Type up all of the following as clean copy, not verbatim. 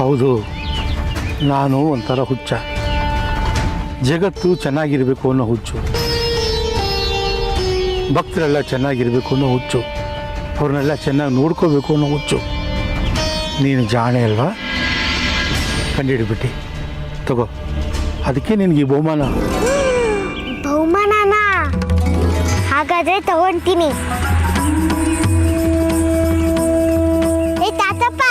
ಹೌದು, ನಾನು ಒಂಥರ ಹುಚ್ಚ. ಜಗತ್ತು ಚೆನ್ನಾಗಿರಬೇಕು ಅನ್ನೋ ಹುಚ್ಚು, ಭಕ್ತರೆಲ್ಲ ಚೆನ್ನಾಗಿರಬೇಕು ಅನ್ನೋ ಹುಚ್ಚು, ಅವ್ರನ್ನೆಲ್ಲ ಚೆನ್ನಾಗಿ ನೋಡ್ಕೋಬೇಕು ಅನ್ನೋ ಹುಚ್ಚು. ನೀನು ಜಾಣೆ ಅಲ್ವಾ, ಕಂಡುಹಿಡ್ಬಿಟ್ಟು ತಗೋ. ಅದಕ್ಕೆ ನಿನಗೆ ಈ ಬಹುಮಾನ. ಬಹುಮಾನನಾ? ಹಾಗಾದ್ರೆ ತಗೊಂತೀನಿ. ಏ ತಾತಪ್ಪ,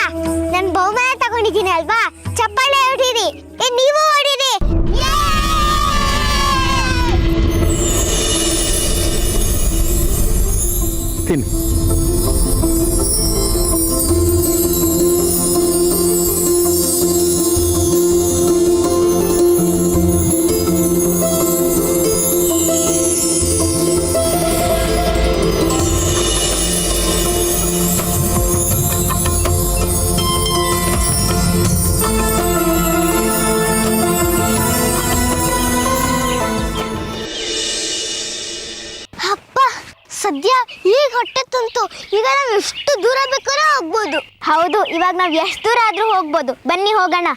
ನಾನು ಬಹುಮಾನ ತಗೊಂಡಿದ್ದೀನಿ ಅಲ್ವಾ, ಚಪ್ಪಾಳೆ ಹೊಡೀರಿ. ನೀವು ಹೊಡೀರಿ. ತಿನ್ನಿ. ಸದ್ಯ ಈಗ ಹೊಟ್ಟೆ ತುಂತು. ಈಗ ನಾವು ಎಷ್ಟು ದೂರ ಬೇಕಾದ್ರೂ ಹೋಗ್ಬೋದು. ಹೌದು, ಇವಾಗ ನಾವು ಎಷ್ಟು ದೂರ ಆದ್ರೂ ಹೋಗ್ಬೋದು. ಬನ್ನಿ ಹೋಗೋಣ.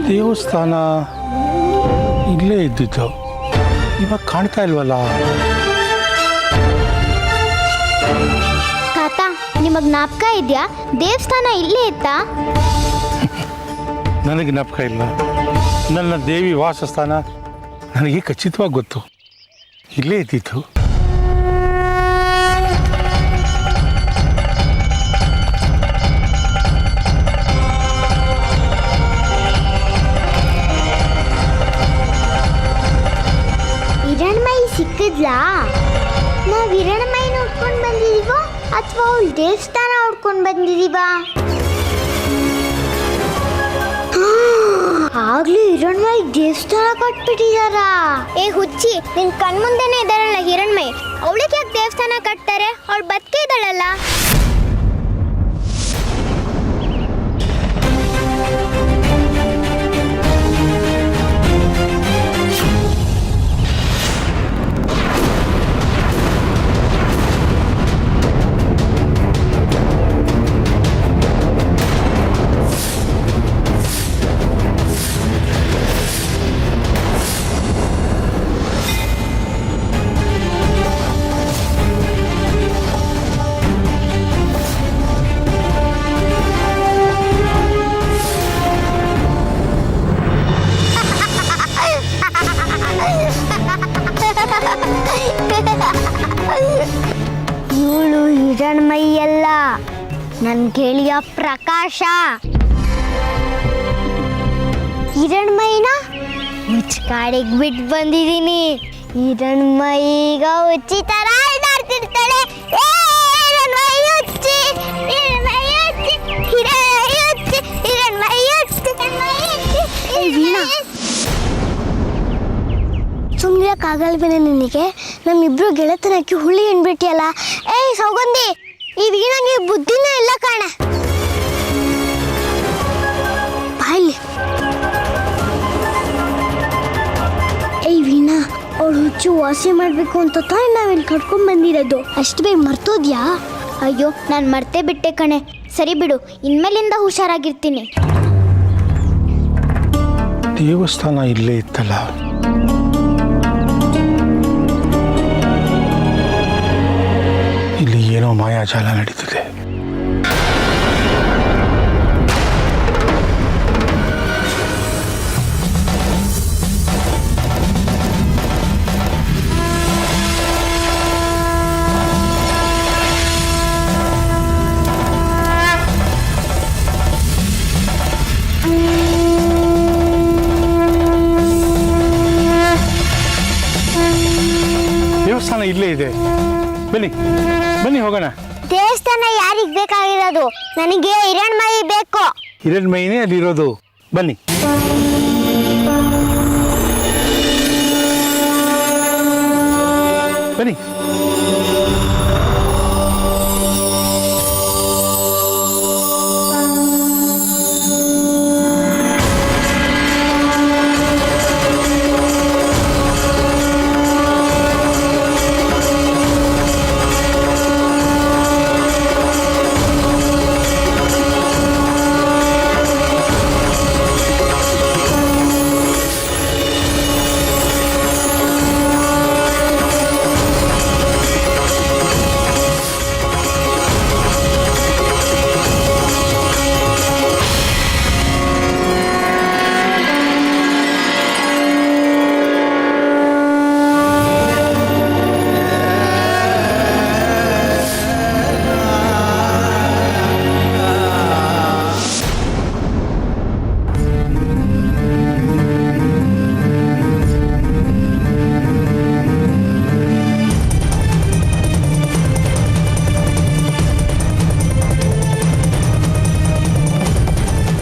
ದೇವಸ್ಥಾನ ಇಲ್ಲೇ ಇದ್ದಿತ್ತು, ಇವಾಗ ಕಾಣ್ತಾ ಇಲ್ವಲ್ಲ. ತಾತ, ನಿಮಗ್ ಜ್ಞಾಪಕ ಇದೆಯಾ ದೇವಸ್ಥಾನ ಇಲ್ಲೇ ಇತ್ತಾ? ನನಗೆ ಜ್ಞಾಪಕ ಇಲ್ಲ. ನನ್ನ ದೇವಿ ವಾಸಸ್ಥಾನ ನನಗೆ ಖಚಿತವಾಗಿ ಗೊತ್ತು, ಇಲ್ಲೇ ಇದ್ದಿತ್ತು. ಸಿಕ್ಕಿದ್ಲಾ? ನಾವು ಹಿರಣ್ಮೈ ನೋಡ್ಕೊಂಡು ಬಂದಿದೀವೋ ಅಥವಾ ಅವಳು ದೇವಸ್ಥಾನ ನೋಡ್ಕೊಂಡು ಬಂದಿದೀವಾ? ಆಗ್ಲೂ ಹಿರಣ್ಮೈ ದೇವಸ್ಥಾನ ಕಟ್ಬಿಟ್ಟಿದಾರ. ಏ ಹುಚ್ಚಿ, ನಿನ್ ಕಣ್ಮುಂದೆನೇ ಇದ್ದಾರಲ್ಲ ಹಿರಣ್ಮೈ, ಅವಳಿಗೆ ಯಾಕೆ ದೇವಸ್ಥಾನ ಕಟ್ತಾರೆ? ಅವಳು ಬದುಕೇ ಇದ್ದಾಳಲ್ಲ. ಇವಳು ಹಿರಣ್ಮೈಯಲ್ಲ, ನನ್ನ ಗೆಳೆಯ ಪ್ರಕಾಶ. ಹಿರಣ್ಮೈನ ಹುಚ್ಕಾಡಿಗೆ ಬಿಟ್ಟು ಬಂದಿದ್ದೀನಿ. ಹಿರಣ್ಮೈ ಈಗ ಹುಚ್ಚಿ ತರ ಆಡ್ತಿರ್ತಾಳೆ. ಸುಮ್ಮನಿರಕ್ಕಾಗಲ್ವೇನೆ ನಿನಗೆ? ನಮ್ಮಿಬ್ರು ಗೆಳತನಕ್ಕೆ ಹುಳಿ ಎಣ್ಬಿಟ್ಟಿಯಲ್ಲ. ಏಯ್ ಸೌಗಂಧಿ, ಈ ವೀಣಂಗೆ ಬುದ್ಧಿನೇ ಇಲ್ಲ ಕಾಣ. ಬಾಯ್ಲಿ. ಏಯ್ ವೀಣಾ, ಅವಳು ಹುಚ್ಚು ವಾಸಿ ಮಾಡಬೇಕು ಅಂತ ತಾನೇ ನಾವಿಲ್ಲಿ ಕಟ್ಕೊಂಡ್ ಬಂದಿರೋದು. ಅಷ್ಟು ಬೇಗ ಮರ್ತೋದ್ಯಾ? ಅಯ್ಯೋ, ನಾನು ಮರ್ತೇ ಬಿಟ್ಟೆ ಕಣೆ. ಸರಿ ಬಿಡು, ಇನ್ಮೇಲಿಂದ ಹುಷಾರಾಗಿರ್ತೀನಿ. ದೇವಸ್ಥಾನ ಇಲ್ಲೇ ಇತ್ತಲ್ಲ, ಇಲ್ಲಿ ಏನೋ ಮಾಯಾಜಾಲ ನಡೀತಿದೆ. ದೇವಸ್ಥಾನ ಇಲ್ಲೇ ಇದೆ, ಬನ್ನಿ ಬನ್ನಿ ಹೋಗೋಣ. ದೇವಸ್ಥಾನ ಯಾರಿಗೆ ಬೇಕಾಗಿರೋದು? ನನಗೆ ಹಿರಣ್ಮಯಿ ಬೇಕು. ಹಿರಣ್ಮಯಿನೇ ಅಲ್ಲಿರೋದು, ಬನ್ನಿ. ಬನ್ನಿ.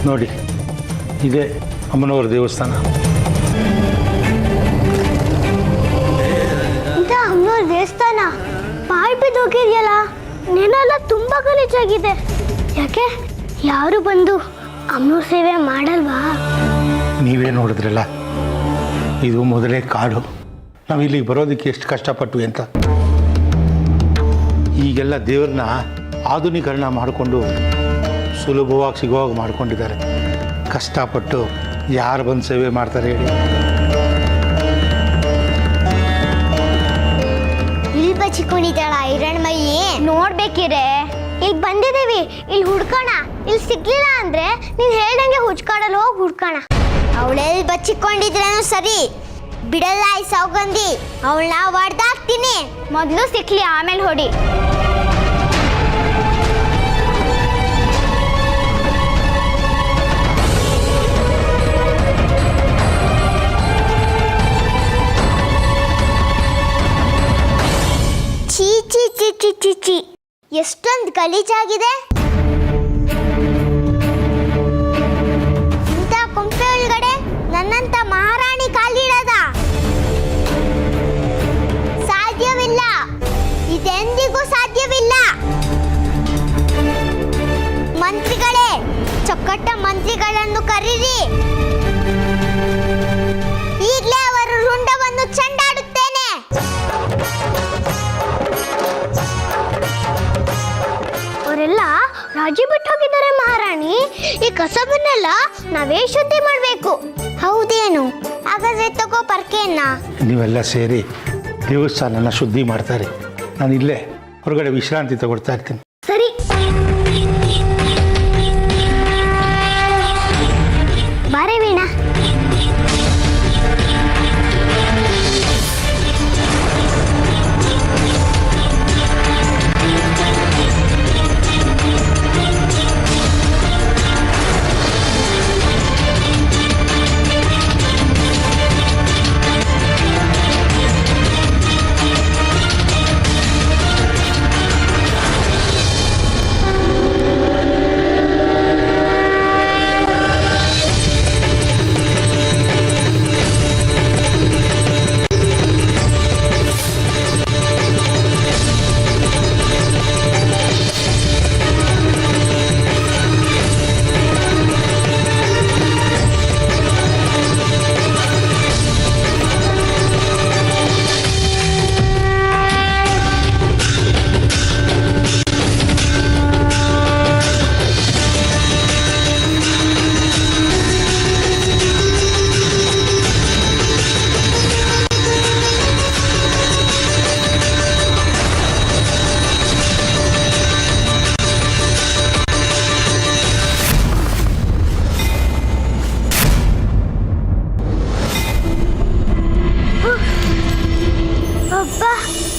ನೋಡಿ, ಇದೇ ಅಮ್ಮನವರ ದೇವಸ್ಥಾನ. ಅಮ್ಮನವ್ರ ದೇವಸ್ಥಾನ ಬಾಯಿ ಬಿದ್ದು ಹೋಗಿದೆಯಲ್ಲ, ನೆನೆಲ್ಲ ತುಂಬ ಗಲೀಜಾಗಿದೆ. ಯಾಕೆ ಯಾರು ಬಂದು ಅಮ್ಮನವ್ರ ಸೇವೆ ಮಾಡಲ್ವಾ? ನೀವೇ ನೋಡಿದ್ರಲ್ಲ, ಇದು ಮೊದಲೇ ಕಾಡು. ನಾವು ಇಲ್ಲಿಗೆ ಬರೋದಕ್ಕೆ ಎಷ್ಟು ಕಷ್ಟಪಟ್ವಿ ಅಂತ. ಈಗೆಲ್ಲ ದೇವ್ರನ್ನ ಆಧುನೀಕರಣ ಮಾಡಿಕೊಂಡು ಸುಲಭವಾಗಿ ಸಿಗುವಾಗ ಮಾಡ್ಕೊಂಡಿದ್ದಾರೆ. ಕಷ್ಟಪಟ್ಟು ಯಾರು ಬಂದು ಸೇವೆ ಮಾಡ್ತಾರೆ ಹೇಳಿ? ಇಲ್ಲಿ ಬಚ್ಚಿಕೊಂಡಿದ್ದಾಳ ಹಿರಣ್ಮಯಿ. ನೋಡ್ಬೇಕಿರೆ ಇಲ್ಲಿ ಬಂದಿದ್ದೀವಿ, ಇಲ್ಲಿ ಹುಡ್ಕೋಣ. ಇಲ್ಲಿ ಸಿಗ್ಲಿಲ್ಲ ಅಂದ್ರೆ ನೀನ್ ಹೇಳ್ದಂಗೆ ಹುಚ್ಕಾಡಲು ಹೋಗಿ ಹುಡ್ಕೋಣ. ಅವಳೆಲ್ಲಿ ಬಚ್ಚಿಕೊಂಡಿದ್ರೇನು ಸರಿ, ಬಿಡಲ್ಲ ಈ ಸೌಗಂಧಿ. ಅವಳನ್ನ ಹೊಡ್ದಾಕ್ತೀನಿ. ಮೊದಲು ಸಿಕ್ಲಿ, ಆಮೇಲೆ ಹೊಡಿ. ಚೀ ಚೀ ಚೀ ಚೀ ಚೀ ಚೀ, ಎಷ್ಟೊಂದು ಗಲೀಜಾಗಿದೆ. ಇಂಥ ಕೊಂಪೆ ಒಳಗಡೆ ನನ್ನಂತ ಮಹಾರಾಣಿ ಕಾಲಿಡದ ಸಾಧ್ಯವಿಲ್ಲ. ಇದೆಂದಿಗೂ ಸಾಧ್ಯವಿಲ್ಲ. ಮಂತ್ರಿಗಳೇ, ಚೊಕ್ಕಟ್ಟ ಮಂತ್ರಿಗಳನ್ನು ಕರೀರಿ. ಈಗಲೇ ಅವರ ರುಂಡವನ್ನು ಚೆಂಡಾಡುತ್ತೇನೆ. ಅವರೆಲ್ಲ ರಾಜಿ ಬಿಟ್ಟು ಹೋಗಿದ್ದಾರೆ ಮಹಾರಾಣಿ. ಈ ಕಸಬನ್ನೆಲ್ಲ ನಾವೇ ಶುದ್ಧಿ ಮಾಡಬೇಕು. ಹೌದೇನು? ಹಾಗಾದ್ರೆ ತಗೋ ಪರ್ಕೆಯನ್ನ. ನೀವೆಲ್ಲ ಸೇರಿ ದೇವಸ್ಥಾನನ ಶುದ್ಧಿ ಮಾಡ್ತಾರೆ. ನಾನು ಇಲ್ಲೇ ಹೊರಗಡೆ ವಿಶ್ರಾಂತಿ ತಗೊಳ್ತಾ ಇರ್ತೀನಿ. ಸರಿ. ಬಾರೆ ವೀಣಾ.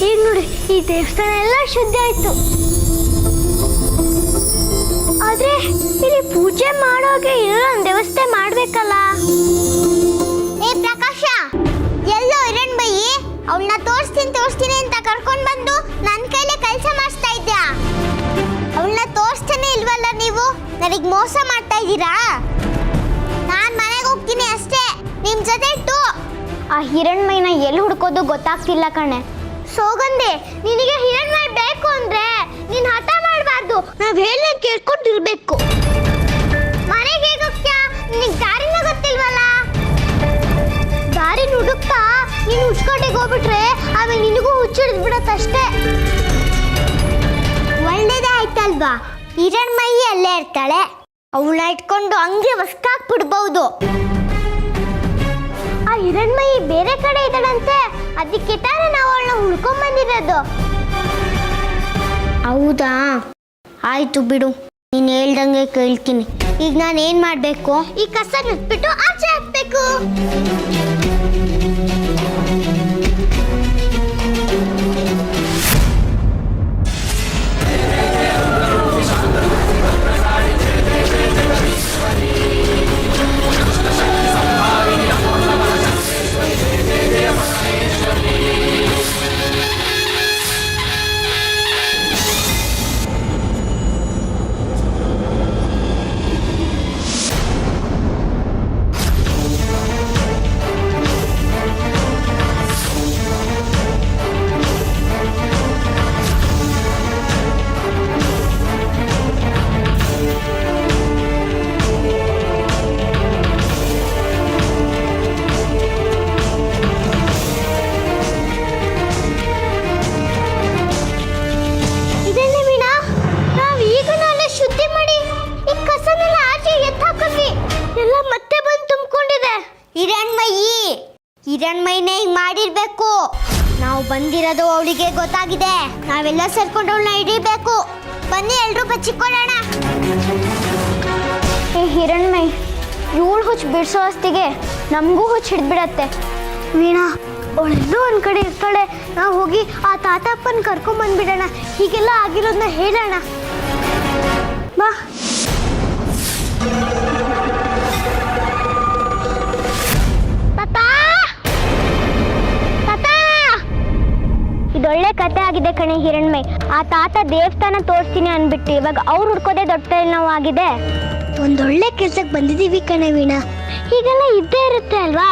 ಈಗ ನೋಡಿ, ಈ ದೇವಸ್ಥಾನ ಎಲ್ಲ ಶುದ್ಧ ಆಯ್ತು. ಆದ್ರೆ ಇಲ್ಲಿ ಪೂಜೆ ಮಾಡೋಕೆ ಇನ್ನೊಂದು ವ್ಯವಸ್ಥೆ ಮಾಡ್ಬೇಕಲ್ಲ. ಏ ಪ್ರಕಾಶ, ಎಲ್ಲೋ ಹಿರಣ್ಮಯಿ ಅವಳನ್ನ ತೋರಿಸ್ತೀನಿ ಅಂತ ಕರ್ಕೊಂಡ್ ಬಂದು ನನ್ನ ಕೈಲೇ ಕೆಲಸ ಮಾಡಿಸ್ತಾ ಇದ್ಯಾ? ಅವಳನ್ನ ತೋರಿಸ್ತಾನೆ ಇಲ್ವಲ್ಲ ನೀವು? ನನಗೆ ಮೋಸ ಮಾಡ್ತಾ ಇದ್ದೀರಾ? ನಾನು ಅನ್ಸತ್ತೆ ಟು. ಆ ಹಿರಣ್ಮೈನ ಎಲ್ಲಿ ಹುಡ್ಕೋದು ಗೊತ್ತಾಗ್ತಿಲ್ಲ ಕಣೆ. ಸೋಗಂದೆ, ನಿನಗೆ ಹಿರಣ್ಮೈ ಬೇಕು ಅಂದ್ರೆ ನೀನ್ ಹಠ ಮಾಡಬಾರ್ದು, ನಾವ್ ಹೇಳ ಕೇಳ್ಕೊಂಡಿರ್ಬೇಕು. ಮನೆಗೆ ಹೇಗೆ ಹೋಗ್ತ್ಯಾ? ನಿನಗೆ ದಾರಿನ ಗೊತ್ತಿಲ್ವಲ್ಲ. ದಾರಿ ಹುಡುಕ್ತಾ ನೀನು ಹುಚ್ಕೋಟೆಗೆ ಹೋಗ್ಬಿಟ್ರೆ ಆಮೇಲೆ ನಿನಗೂ ಹುಚ್ಚಿಡ್ದು ಬಿಡತ್ತಷ್ಟೇ. ಒಳ್ಳೇದೇ ಆಯ್ತಲ್ವಾ, ಹಿರಣ್ಮೈ ಅಲ್ಲೇ ಇರ್ತಾಳೆ, ಅವಳನ್ನ ಇಟ್ಕೊಂಡು ಹಂಗೆ ವಸ್ಕಾಕ್ಬಿಡ್ಬಹುದು. ಆ ಹಿರಣ್ಮಯಿ ಬೇರೆ ಕಡೆ ಇದ್ದಾಳಂತೆ, ಅದಕ್ಕೆ ತಾನೇ ನಾವು ಅವಳನ್ನ ಹುಡ್ಕೊಂಡ್ ಬಂದಿರೋದು. ಹೌದಾ, ಆಯ್ತು ಬಿಡು, ನೀನು ಹೇಳ್ದಂಗೆ ಕೇಳ್ತೀನಿ. ಈಗ ನಾನು ಏನ್ ಮಾಡ್ಬೇಕು? ಈ ಕಸ ನೆಟ್ಬಿಟ್ಟು ಆಚೆ ಹಾಕ್ಬೇಕು. ಹಿರಣ್ಮೈನೇ ಹಿಂಗ್ ಮಾಡಿರ್ಬೇಕು. ನಾವು ಬಂದಿರೋದು ಅವಳಿಗೆ ಗೊತ್ತಾಗಿದೆ, ನಾವೆಲ್ಲ ಸೇರ್ಕೊಂಡು ಅವಳನ್ನ ಹಿಡಿಬೇಕು. ಬನ್ನಿ ಎಲ್ರೂ ಬಚ್ಚಿಕೊಳ್ಳೋಣ. ಈ ಹಿರಣ್ಮೈ ಇವಳು ಹುಚ್ಚು ಬಿಡಿಸೋ ಹೊತ್ತಿಗೆ ನಮಗೂ ಹುಚ್ಚು ಹಿಡ್ಬಿಡತ್ತೆ. ವೀಣಾ, ಅವಳೆಲ್ಲೋ ಒಂದ್ ಕಡೆ ಇರ್ತಾಳೆ, ನಾವು ಹೋಗಿ ಆ ತಾತಪ್ಪನ ಕರ್ಕೊಂಡ್ ಬಂದ್ಬಿಡೋಣ. ಹೀಗೆಲ್ಲ ಆಗಿರೋದನ್ನ ಹೇಳೋಣ ಬಾ. ಇದೊಳ್ಳೆ ಕತೆ ಆಗಿದೆ ಕಣೆ ಹಿರಣ್ಮೈ. ಆ ತಾತ ದೇವಸ್ಥಾನ ತೋರಿಸ್ತೀನಿ ಅನ್ಬಿಟ್ಟು ಇವಾಗ ಅವ್ರು ಹುಡ್ಕೋದೇ ದೊಡ್ಡ ತಲೆನೋವಾಗಿದೆ. ಒಂದೊಳ್ಳೆ ಕೆಲ್ಸಕ್ಕೆ ಬಂದಿದೀವಿ ಕಣೆ ವೀಣಾ. ಹೀಗೆಲ್ಲ ಇದ್ದೇ ಇರುತ್ತೆ ಅಲ್ವಾ,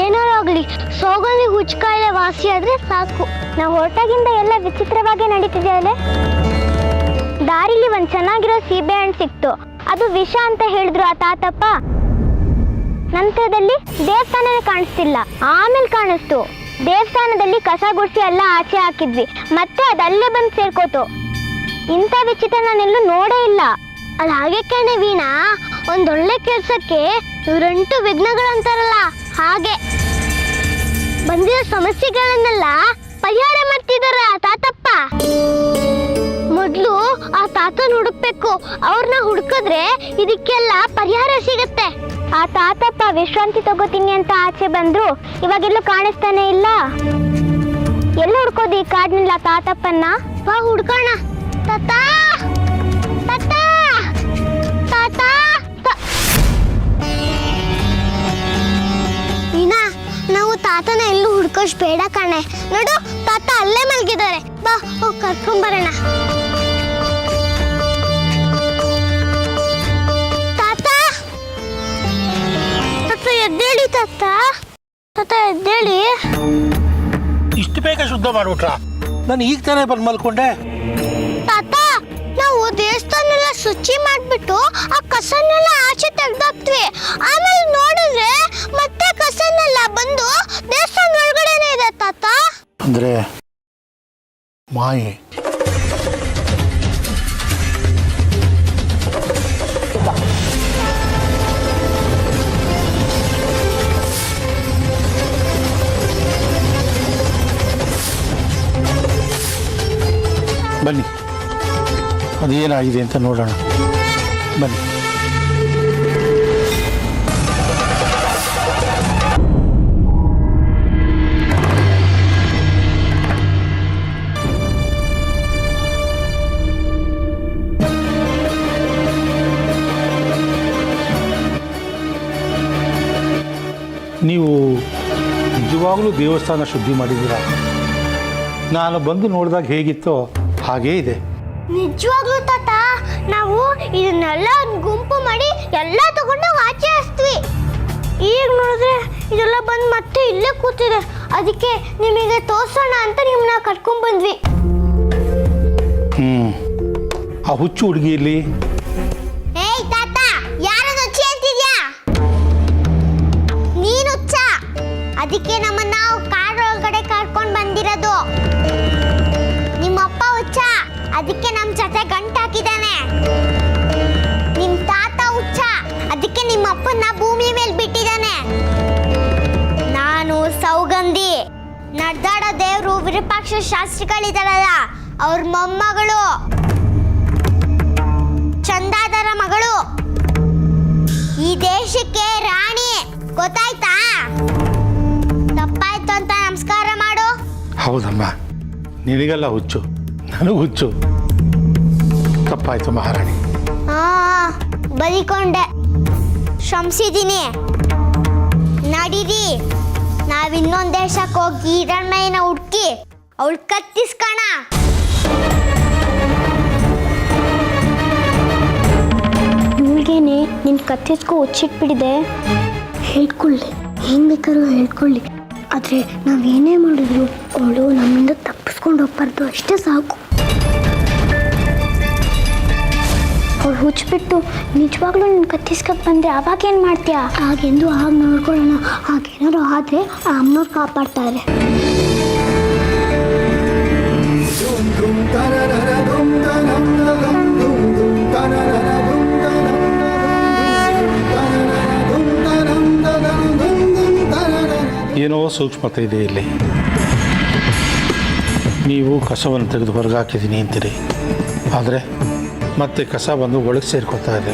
ಏನಾರು ಆಗ್ಲಿ ಸೋಗಂದಿ ಹುಚ್ಚಕಾಯಿಲೆ ವಾಸಿ ಆದ್ರೆ ಸಾಕು. ನಾವು ಹೊರಟಾಗಿಂದ ಎಲ್ಲ ವಿಚಿತ್ರವಾಗಿ ನಡೀತಿದೆಯಲ್ಲೇ. ದಾರಿಲಿ ಒಂದ್ ಚೆನ್ನಾಗಿರೋ ಸೀಬೆ ಹಣ್ಣು ಸಿಕ್ತು, ಅದು ವಿಷ ಅಂತ ಹೇಳಿದ್ರು ಆ ತಾತಪ್ಪ. ನಂತರದಲ್ಲಿ ದೇವಸ್ಥಾನನೇ ಕಾಣಿಸ್ತಿಲ್ಲ, ಆಮೇಲೆ ಕಾಣಿಸ್ತು. ದೇವಸ್ಥಾನದಲ್ಲಿ ಕಸ ಗುಡಿಸಿ ಎಲ್ಲ ಆಚೆ ಹಾಕಿದ್ವಿ, ಮತ್ತೆ ಅದಲ್ಲೇ ಬಂದು ಸೇರ್ಕೋತು. ಇಂಥ ವಿಚಿತ್ರ ನಾನೆಲ್ಲೂ ನೋಡೇ ಇಲ್ಲ. ಅದು ಹಾಗೆ ಕಣೆ ವೀಣಾ, ಒಂದೊಳ್ಳೆ ಕೆಲ್ಸಕ್ಕೆ ಇವರಂಟು ವಿಘ್ನಗಳಂತಾರಲ್ಲ ಹಾಗೆ. ಬಂದಿರೋ ಸಮಸ್ಯೆಗಳನ್ನೆಲ್ಲ ಪರಿಹಾರ ಮಾಡ್ತಿದಾರ ಆ ತಾತಪ್ಪ. ಮೊದ್ಲು ಆ ತಾತನ ಹುಡುಕ್ಬೇಕು, ಅವ್ರನ್ನ ಹುಡುಕಿದ್ರೆ ಇದಕ್ಕೆಲ್ಲ ಪರಿಹಾರ ಸಿಗತ್ತೆ. ಆ ತಾತಪ್ಪ ವಿಶ್ರಾಂತಿ ತಗೋತೀನಿ ಅಂತ ಆಚೆ ಬಂದ್ರು, ಇವಾಗೆಲ್ಲೂ ಕಾಣಿಸ್ತಾನೆ ಇಲ್ಲ. ಎಲ್ಲ ಹುಡ್ಕೋದು ಈ ಕಾಡಿನಿಲ್ಲ ತಾತಪ್ಪನ್ನ. ಬಾ ಹುಡ್ಕೋಣ. ತಾತ ತಾತ ತಾತ. ವೀಣಾ, ನಾವು ತಾತನ ಎಲ್ಲೂ ಹುಡ್ಕೋಶ್ ಬೇಡ ಕಣೆ. ನೋಡು, ತಾತ ಅಲ್ಲೇ ಮಲಗಿದ್ದಾರೆ, ಬಾ ಹೋಗಿ ಕರ್ಕೊಂಡ್ ಬರೋಣ. ಎದ್ದೇಳಿ ತಾತ, ತಾತ ಎದ್ದೇಳಿ. ಇಷ್ಟು ಬೇಗ ಶುದ್ಧ ಮಾಡ್ಬಿಟ್ರ? ನಾನು ಈಗ ತಾನೇ ಬಂದು ಮಲ್ಕೊಂಡೆ. ತಾತ, ನಾವು ದೇವಸ್ಥಾನ ಎಲ್ಲ ಶುಚಿ ಮಾಡ್ಬಿಟ್ಟು ಆ ಕಸನ್ನೆಲ್ಲ ಆಚೆ ತೆಗ್ದಾಕ್ತ್ವಿ. ಆಮೇಲೆ ನೋಡಿದ್ರೆ ಮತ್ತೆ ಕಸನ್ನೆಲ್ಲ ಬಂದು ದೇವಸ್ಥಾನ ಒಳಗಡೆನೆ ಇದೆ ತಾತ. ಅಂದ್ರೆ ಮಾಯೆ. ಬನ್ನಿ, ಅದೇನಾಗಿದೆ ಅಂತ ನೋಡೋಣ ಬನ್ನಿ. ನೀವು ನಿಜವಾಗ್ಲೂ ದೇವಸ್ಥಾನ ಶುದ್ಧಿ ಮಾಡಿದ್ದೀರಾ? ನಾನು ಬಂದು ನೋಡಿದಾಗ ಹೇಗಿತ್ತೋ ಹಾಗೇ ಇದೆ. ನಿಜವಾಗ್ಲೂ ತಾತ, ನಾವು ಇದನ್ನೆಲ್ಲ ಒಂದು ಗುಂಪು ಮಾಡಿ ಎಲ್ಲ ತಗೊಂಡು ಆಚೆ ಹಚ್ತೀವಿ. ಈಗ ನೋಡಿದ್ರೆ ಇದೆಲ್ಲ ಬಂದು ಮತ್ತೆ ಇಲ್ಲೇ ಕೂತಿದೆ. ಅದಕ್ಕೆ ನಿಮಗೆ ತೋರ್ಸೋಣ ಅಂತ ನಿಮ್ಮನ್ನ ಕರ್ಕೊಂಡ್ ಬಂದ್ವಿ. ಆ ಹುಚ್ಚು ಹುಡುಗಿ ಇಲ್ಲಿ ಏಯ್ ತಾತ, ಯಾರನ್ನ ಹುಚ್ಚಿ ಅಂತಿದ್ಯಾ? ನೀನು ಹುಚ್ಚ. ಅದಕ್ಕೆ ನಮ್ಮನ್ನ ನಾವು ಕಾರ್ ಒಳಗಡೆ ಕರ್ಕೊಂಡ್ ಬಂದಿರೋದು. ನಿಮ್ಮಪ್ಪ ಹುಚ್ಚ, ಅದಕ್ಕೆ ನಮ್ಮ ಜೊತೆ ಗಂಟು ಹಾಕಿದ್ದಾನೆ. ನಿಮ್ ತಾತ ಹುಚ್ಚ, ಅದಕ್ಕೆ ನಿಮ್ಮ ಅಪ್ಪನ ಭೂಮಿ ಮೇಲೆ ಬಿಟ್ಟಿದ್ದಾನೆ. ನಾನು ಸೌಗಂಧಿ, ನಡೆದಾಡೋ ದೇವರು ವಿರೂಪಾಕ್ಷ ಶಾಸ್ತ್ರಿಗಳಿದಾರಲ್ಲ, ಅವ್ರ ಮೊಮ್ಮಗಳು, ಚಂದಾದರ ಮಗಳು, ಈ ದೇಶಕ್ಕೆ ರಾಣಿ. ಗೊತ್ತಾಯ್ತಾ? ತಪ್ಪಾಯ್ತು ಅಂತ ನಮಸ್ಕಾರ ಮಾಡು. ಹೌದಮ್ಮ, ನಿನಗೆಲ್ಲ ಹುಚ್ಚು, ನನಗೂ ಹುಚ್ಚು. ತಪ್ಪಾಯ್ತು ಮಹಾರಾಣಿ. ಬದಿಕೊಂಡೆ, ಶ್ರಮಿಸಿದ್ದೀನಿ. ನಡೀರಿ, ನಾವಿನ್ನೊಂದು ದೇಶಕ್ಕೆ ಹೋಗಿ ಹಿರಣ್ಮಯ್ಯನ ಹುಡುಕಿ ಅವಳು ಕತ್ತಿಸ್ಕೋಣ. ಇವಳಿಗೇನೆ ನಿನ್ನ ಕತ್ತಿಸ್ಕೊ ಹುಚ್ಚಿಟ್ಬಿಟ್ಟಿದೆ. ಹೇಳ್ಕೊಳ್ಳಿ, ಹೆಂಗೆ ಬೇಕಾದ್ರೂ ಹೇಳ್ಕೊಳ್ಳಿ. ಆದರೆ ನಾವೇನೇ ಮಾಡಿದ್ರು ಅವಳು ನಮ್ಮಿಂದ ತಪ್ಪಿಸ್ಕೊಂಡು ಹೋಗ್ಬಾರ್ದು, ಅಷ್ಟೇ ಸಾಕು. ಅವ್ಳು ಹುಚ್ಚಿಬಿಟ್ಟು ನಿಜವಾಗ್ಲೂ ನಿನ್ನ ಕತ್ತಿಸ್ಕಕ್ಕೆ ಬಂದರೆ ಅವಾಗೇನು ಮಾಡ್ತೀಯಾ? ಹಾಗೆಂದು ಆಗ ನೋಡ್ಕೊಳ್ಳೋಣ. ಹಾಗೇನಾದ್ರು ಆದರೆ ಆ ಅಮ್ಮನವ್ರು ಕಾಪಾಡ್ತಾರೆ. ಏನೋ ಸೂಕ್ಷ್ಮತೆ ಇದೆ ಇಲ್ಲಿ. ನೀವು ಕಸವನ್ನು ತೆಗೆದು ಹೊರಗೆ ಹಾಕಿದ್ದೀನಿ ಅಂತೀರಿ, ಆದರೆ ಮತ್ತೆ ಕಸ ಬಂದು ಒಳಗೆ ಸೇರ್ಕೊತಾ ಇದೆ.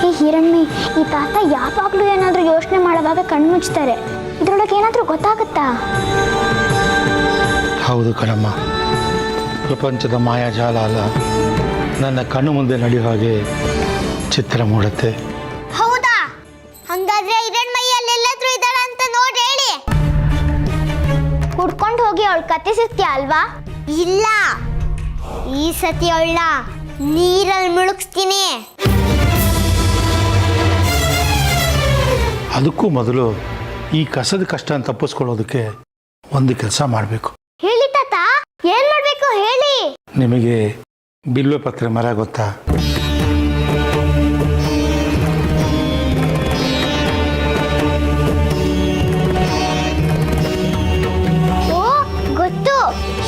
ಈ ಹಿರಣ್ಮಿ, ಈ ತಾತ ಯಾವಾಗಲೂ ಏನಾದರೂ ಯೋಚನೆ ಮಾಡುವಾಗ ಕಣ್ಣು ಮುಚ್ತಾರೆ. ಇದ್ರೊಳಗೆ ಏನಾದರೂ ಗೊತ್ತಾಗುತ್ತಾ? ಹೌದು ಕಣಮ್ಮ, ಪ್ರಪಂಚದ ಮಾಯಾಜಾಲ ಅಲ್ಲ, ನನ್ನ ಕಣ್ಣು ಮುಂದೆ ನಡೆಯೋ ಹಾಗೆ ಚಿತ್ರ ಮೂಡುತ್ತೆ. ಹೌದಾ? ಹಂಗಾದ್ರೆ ಹಿರಣ್ಮಯ್ಯ ಅಲ್ಲೆಲ್ಲಾದ್ರೂ ಇದ್ದಾಳ ಅಂತ ನೋಡಿ ಹೇಳಿ. ಹುಡ್ಕೊಂಡು ಹೋಗಿ ಅವಳು ಕತ್ತಿಸಿರ್ತೀಯ ಅಲ್ವಾ? ಇಲ್ಲ, ಈ ಸತಿ ಅವಳ ನೀರಲ್ಲಿ ಮುಳುಗಿಸ್ತೀನಿ. ಅದಕ್ಕೂ ಮೊದಲು ಈ ಕಸದ ಕಷ್ಟ ತಪ್ಪಿಸ್ಕೊಳ್ಳೋದಕ್ಕೆ ಒಂದು ಕೆಲಸ ಮಾಡಬೇಕು. ಹೇಳಿ ತಾತ, ಏನ್ ಮಾಡ್ಬೇಕು ಹೇಳಿ. ನಿಮಗೆ ಬಿಲ್ವೆ ಪತ್ರೆ ಮರ ಗೊತ್ತಾ? ಓ ಗೊತ್ತು,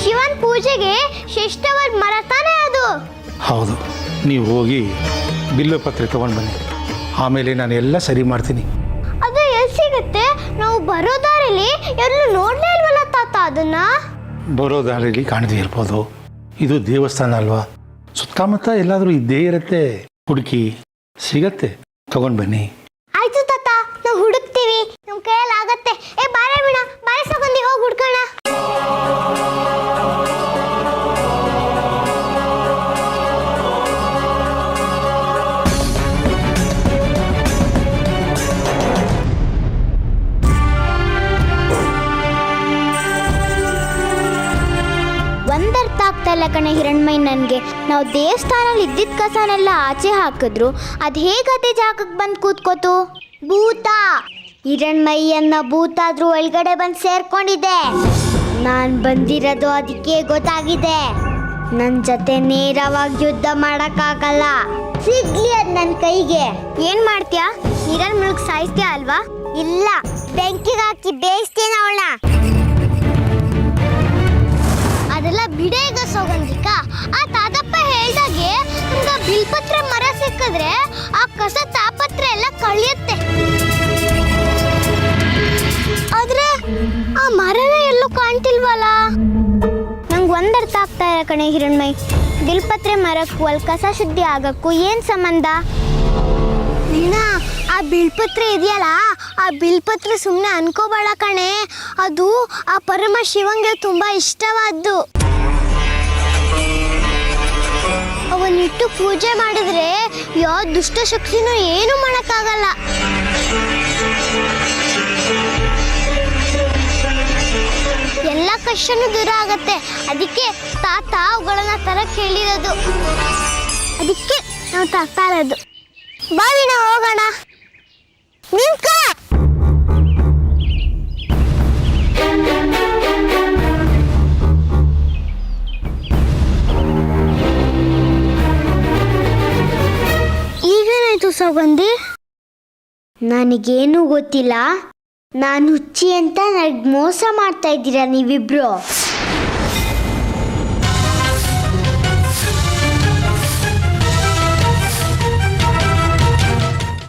ಶಿವನ್ ಪೂಜೆಗೆ ಶ್ರೇಷ್ಠವಾದ ಮರ ತಾನೇ ಅದು. ಹೌದು, ನೀವು ಹೋಗಿ ಬಿಲ್ವೆ ಪತ್ರೆ ತಗೊಂಡು ಬನ್ನಿ, ಆಮೇಲೆ ನಾನು ಎಲ್ಲ ಸರಿ ಮಾಡ್ತೀನಿ. ಅದು ಎಲ್ಲಿ ಸಿಗುತ್ತೆ? ನಾವು ಬರೋ ದಾರಿಲಿ ಎಲ್ಲೂ ನೋಡ್ಲೇ ಇಲ್ವಲ್ಲ ತಾತ ಅದನ್ನ. ಬರೋ ದಾರಿಯಲ್ಲಿ ಕಾಣದೇ ಇರ್ಬೋದು, ಇದು ದೇವಸ್ಥಾನ ಅಲ್ವಾ, ಸುತ್ತಮುತ್ತ ಎಲ್ಲಾದರೂ ಇದ್ದೇ ಇರುತ್ತೆ. ಹುಡುಕಿ ಸಿಗತ್ತೆ, ತಗೊಂಡು ಬನ್ನಿ. ಆಯ್ತು ತಾತ, ನಾವು ಹುಡುಕ್ತೀವಿ, ನಮ್ ಕೈಯಲ್ಲಿ ಆಗತ್ತೆ. ಬಾರೆ ಬಿಡ, ಬಾರೆ ಸಗೊಂಡಿ ಹೋಗಿ ಹುಡ್ಕೋಣ. ಒಂದರ್ಥ ಆಗ್ತಾ ಇಲ್ಲ ಕಣೆ ಹಿರಣ್ಮಯ್ಯ ನನಗೆ. ನಾವು ದೇವಸ್ಥಾನಲ್ಲಿ ಇದ್ದಿದ್ದ ಕಸನೆಲ್ಲ ಆಚೆ ಹಾಕಿದ್ರು, ಅದು ಹೇಗೆ ಅದೇ ಜಾಗಕ್ಕೆ ಬಂದು ಕೂತ್ಕೋತು? ಭೂತ, ಹಿರಣ್ಮಯ್ಯನ್ನ ಭೂತಾದ್ರೂ ಒಳಗಡೆ ಬಂದು ಸೇರ್ಕೊಂಡಿದೆ. ನಾನು ಬಂದಿರೋದು ಅದಕ್ಕೆ ಗೊತ್ತಾಗಿದೆ. ನನ್ನ ಜೊತೆ ನೇರವಾಗಿ ಯುದ್ಧ ಮಾಡೋಕ್ಕಾಗಲ್ಲ. ಸಿಗ್ಲಿ ಅದು ನನ್ನ ಕೈಗೆ. ಏನ್ ಮಾಡ್ತೀಯಾ? ನೀರಲ್ಲಿ ಮುಳುಗಿ ಸಾಯಿಸ್ತೀಯ ಅಲ್ವಾ? ಇಲ್ಲ, ಬೆಂಕಿಗೆ ಹಾಕಿ ಬೇಯಿಸ್ತೀನಿ ಅವಳ. ಅದೆಲ್ಲ ಬಿಡೇಗ ಸೌಗಂಧಿಕ. ಆ ತಾತಪ್ಪ ಹೇಳ್ದಾಗೆ ನಮ್ಗೆ ಬಿಲ್ಪತ್ರೆ ಮರ ಸಿಕ್ಕಿದ್ರೆ ಆ ಕಸ ತಾಪತ್ರೆ ಎಲ್ಲ ಕಳಿಯುತ್ತೆ. ಆದ್ರೆ ಆ ಮರನೇ ಎಲ್ಲೂ ಕಾಣ್ತಿಲ್ವಲ್ಲ. ನಂಗೆ ಒಂದರ್ಥ ಆಗ್ತಾ ಇಲ್ಲ ಕಣೆ ಹಿರಣ್ಮಯ್, ಬಿಲ್ಪತ್ರೆ ಮರಕ್ಕೂ ಅಲ್ಲಿ ಕಸ ಶುದ್ಧಿ ಆಗಕ್ಕೂ ಏನ್ ಸಂಬಂಧ? ನೀನಾ ಆ ಬಿಲ್ಪತ್ರೆ ಇದೆಯಲ್ಲ, ಆ ಬಿಲ್ಪತ್ರೆ ಸುಮ್ಮನೆ ಅನ್ಕೋಬೇಡ ಕಣೆ. ಅದು ಆ ಪರಮ ಶಿವಂಗೆ ತುಂಬಾ ಇಷ್ಟವಾದ್ದು. ಅವನ್ನಿಟ್ಟು ಪೂಜೆ ಮಾಡಿದ್ರೆ ಯಾವ ದುಷ್ಟಶಕ್ತಿನೂ ಏನು ಮಾಡಕ್ಕಾಗಲ್ಲ. ಎಲ್ಲ ಕಷ್ಟನೂ ದೂರ ಆಗತ್ತೆ. ಅದಕ್ಕೆ ತಾತ ಅವುಗಳನ್ನ ತರಕ್ಕೆ ಹೇಳಿರೋದು. ಅದಕ್ಕೆ ನಾವು ತರ್ತಾ ಇರೋದು. ಬಾವಿನ ಹೋಗೋಣ. ನಿಂತ್ಕ. ಈಗೇನಾಯ್ತು ಸೌಗಂಧಿ? ನನಗೇನು ಗೊತ್ತಿಲ್ಲ. ನಾನು ಹುಚ್ಚಿ ಅಂತ ನನಗೆ ಮೋಸ ಮಾಡ್ತಾ ಇದ್ದೀರಾ ನೀವಿಬ್ರು.